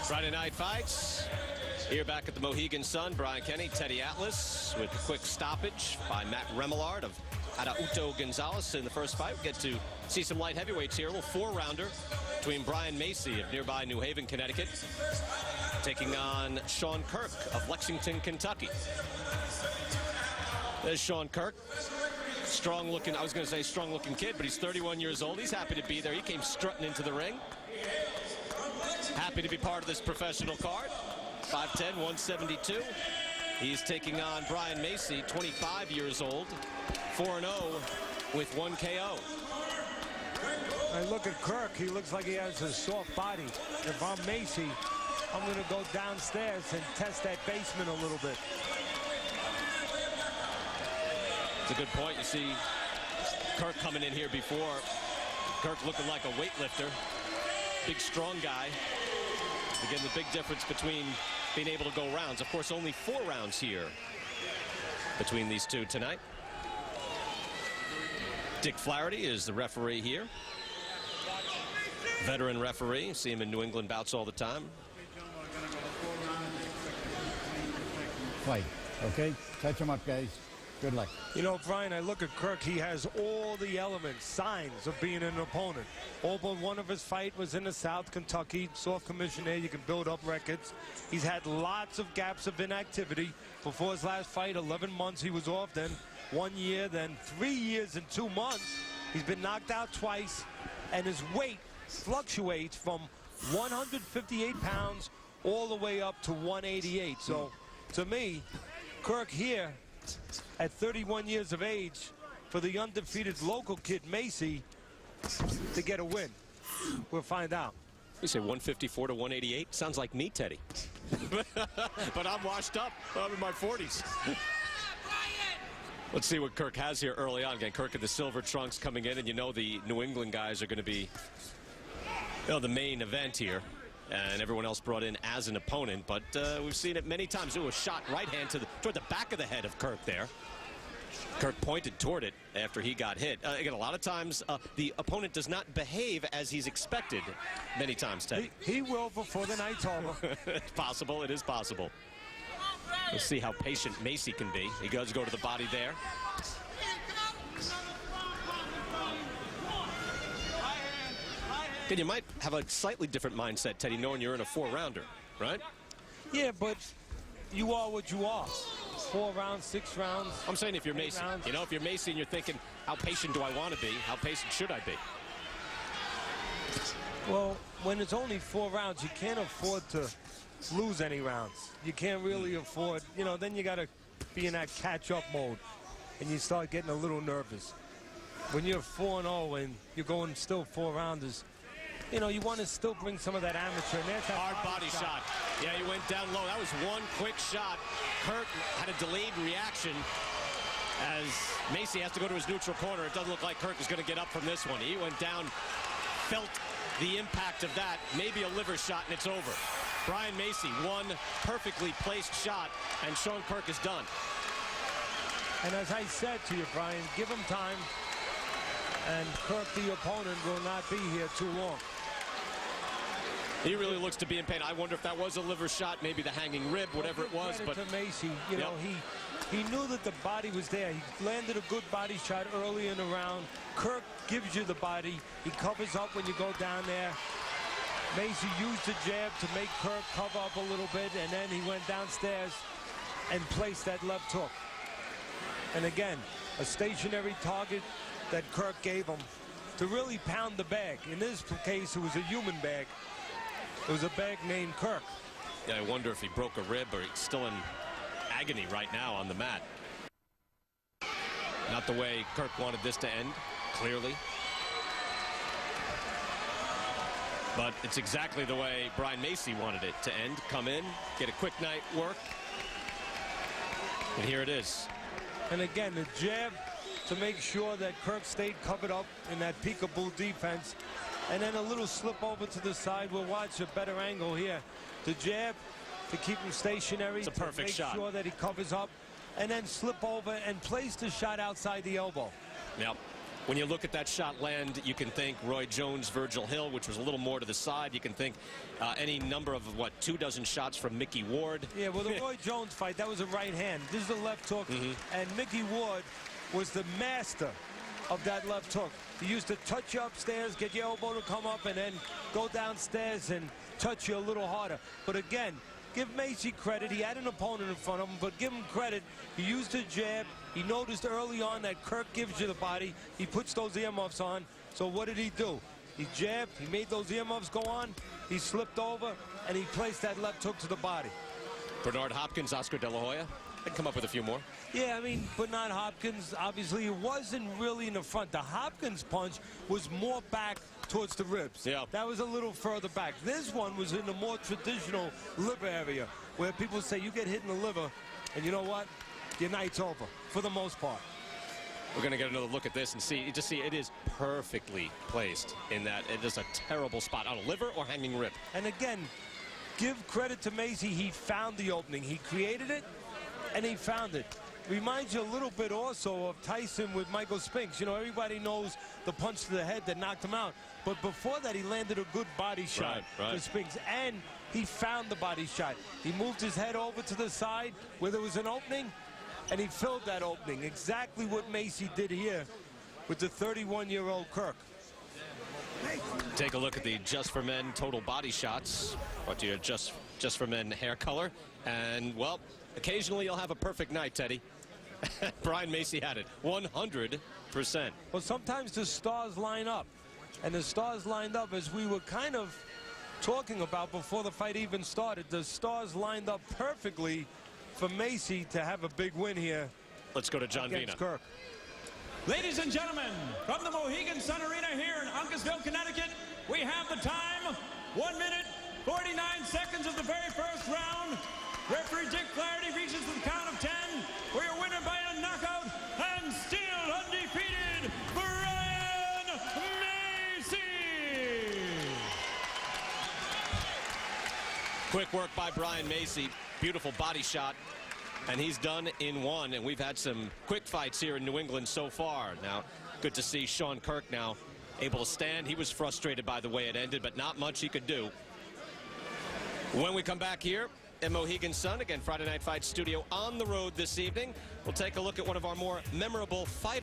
Friday night fights. Here back at the Mohegan Sun, Brian Kenny, Teddy Atlas with a quick stoppage by Matt Remillard of Arauto Gonzalez in the first fight. We get to see some light heavyweights here. A little four-rounder between Brian Macy of nearby New Haven, Connecticut, taking on Sean Kirk of Lexington, Kentucky. There's Sean Kirk. Strong-looking, I was going to say strong-looking kid, but he's 31 years old. He's happy to be there. He came strutting into the ring. Happy to be part of this professional card. 5'10", 172. He's taking on Brian Macy, 25 years old, 4-0 with 1 KO. I look at Kirk. He looks like he has a soft body. If I'm Macy, I'm going to go downstairs and test that basement a little bit. It's a good point. You see Kirk coming in here before. Kirk looking like a weightlifter. Big, strong guy. Again, the big difference between being able to go rounds. Of course, only 4 rounds here between these two tonight. Dick Flaherty is the referee here. Veteran referee. See him in New England bouts all the time. Fight, okay? Touch him up, guys. Good luck. You know, Brian, I look at Kirk. He has all the elements, signs of being an opponent. All but one of his fight was in the South, Kentucky. Soft commission there. You can build up records. He's had lots of gaps of inactivity. Before his last fight, 11 months he was off. Then 1 year, then 3 years and 2 months. He's been knocked out twice, and his weight fluctuates from 158 pounds all the way up to 188. So, to me, Kirk here, at 31 years of age, for the undefeated local kid Macy to get a win. We'll find out. You say 154 to 188? Sounds like me, Teddy. But I'm washed up. I'm in my 40s. Let's see what Kirk has here early on. Again, Kirk in the silver trunks coming in, and you know the New England guys are going to be, you know, the main event here. And everyone else brought in as an opponent, but we've seen it many times. It was a shot right hand toward the back of the head of Kirk there. Kirk pointed toward it after he got hit. Again, a lot of times the opponent does not behave as he's expected many times, Teddy. He will before the night's over. It's possible. It is possible. Let's see how patient Macy can be. He does go to the body there. You might have a slightly different mindset, Teddy, knowing you're in a 4-rounder, right? Yeah, but you are what you are. 4 rounds, 6 rounds. I'm saying if you're Macy, rounds. you know, if you're Macy and you're thinking, how patient do I want to be? How patient should I be? Well, when it's only 4 rounds, you can't afford to lose any rounds. You can't really afford, you know, then you got to be in that catch-up mode, and you start getting a little nervous. When you're 4-0 and you're going still 4 rounders, you know, you want to still bring some of that amateur. And that's hard body shot. Yeah, he went down low. That was one quick shot. Kirk had a delayed reaction as Macy has to go to his neutral corner. It doesn't look like Kirk is going to get up from this one. He went down, felt the impact of that. Maybe a liver shot, and it's over. Brian Macy, one perfectly placed shot, and Sean Kirk is done. And as I said to you, Brian, give him time, and Kirk, the opponent, will not be here too long. He really looks to be in pain. I wonder if that was a liver shot, maybe the hanging rib, whatever it was. But to Macy, you know, he knew that the body was there. He landed a good body shot early in the round. Kirk gives you the body. He covers up when you go down there. Macy used the jab to make Kirk cover up a little bit, and then he went downstairs and placed that left hook. And again, a stationary target that Kirk gave him to really pound the bag. In this case, it was a human bag. It was a bag named Kirk. Yeah, I wonder if he broke a rib or he's still in agony right now on the mat. Not the way Kirk wanted this to end, clearly. But it's exactly the way Brian Macy wanted it to end. Come in, get a quick night work. And here it is. And again, the jab to make sure that Kirk stayed covered up in that peekaboo defense. And then a little slip over to the side. We'll watch a better angle here. The jab to keep him stationary. It's a perfect shot. To make sure that he covers up. And then slip over and place the shot outside the elbow. Yep. When you look at that shot land, you can think Roy Jones, Virgil Hill, which was a little more to the side. You can think any number of, 24 shots from Mickey Ward. Yeah, well, the Roy Jones fight, that was a right hand. This is a left hook, and Mickey Ward was the master of that left hook. He used to touch you upstairs, get your elbow to come up, and then go downstairs and touch you a little harder. But again, give Macy credit. He had an opponent in front of him, but give him credit. He used a jab. He noticed early on that Kirk gives you the body. He puts those earmuffs on. So what did he do? He jabbed. He made those earmuffs go on. He slipped over, and he placed that left hook to the body. Bernard Hopkins, Oscar De La Hoya. I'd come up with a few more. Yeah, I mean, Bernard Hopkins, obviously, it wasn't really in the front. The Hopkins punch was more back towards the ribs. Yeah. That was a little further back. This one was in the more traditional liver area, where people say you get hit in the liver, and you know what? Your night's over, for the most part. We're going to get another look at this and see. You just see it is perfectly placed in that. It is a terrible spot on a liver or hanging rib. And again, give credit to Macy. He found the opening. He created it, and he found it. Reminds you a little bit also of Tyson with Michael Spinks. You know, everybody knows the punch to the head that knocked him out. But before that, he landed a good body shot to Spinks. And he found the body shot. He moved his head over to the side where there was an opening, and he filled that opening. Exactly what Macy did here with the 31-year-old Kirk. Take a look at the Just for Men total body shots. What do you Just for Men hair color? And, well, occasionally you'll have a perfect night, Teddy. Brian Macy had it 100%. Well, sometimes the stars line up. And the stars lined up as we were kind of talking about before the fight even started. The stars lined up perfectly for Macy to have a big win here. Let's go to John Vina. Kirk. Ladies and gentlemen, from the Mohegan Sun Arena here in Uncasville, Connecticut, we have the time, 1 minute, 49 seconds of the very first round. Referee Dick Flaherty reaches the count of 10 for your winner by a knockout and still undefeated, Brian Macy. Quick work by Brian Macy. Beautiful body shot. And he's done in one. And we've had some quick fights here in New England so far. Now, good to see Sean Kirk now able to stand. He was frustrated by the way it ended, but not much he could do. When we come back here at Mohegan Sun, again, Friday Night Fight Studio on the road this evening, we'll take a look at one of our more memorable fighters.